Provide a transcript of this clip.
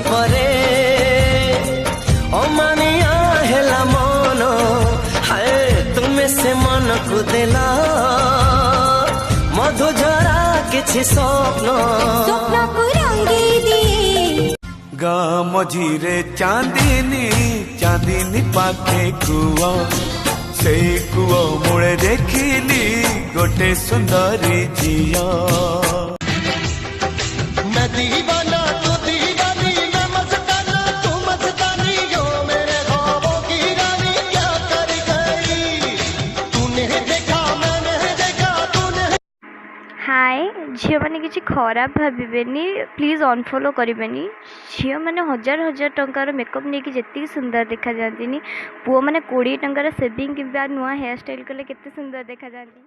परे अमानिया हेला मन हाय तुमे से मन को देला मधुझरा किछि स्वप्न को रंगी दिए गाँ मझीरे चांदनी चांदनी पाखे कुआ से कुआ मुड़े देखिली गोटे सुंदरी झिया मैं दीवाना तू दीवानी मैं मस्ताना तू मस्तानी यो मेरे ख्वाबों की रानी क्या कर गई तूने देखा मैंने देखा तूने हाय झील मैंने किसी खराब भावेनि प्लीज अनफॉलो करें झील मैंने हजार हजार टंकार मेकअप नहीं कि सुंदर देखा जाती पुओ मैंने 20 टंकार सेविंग कि नुआ हेयर स्टाइल कले केते सुंदर देखा जाती।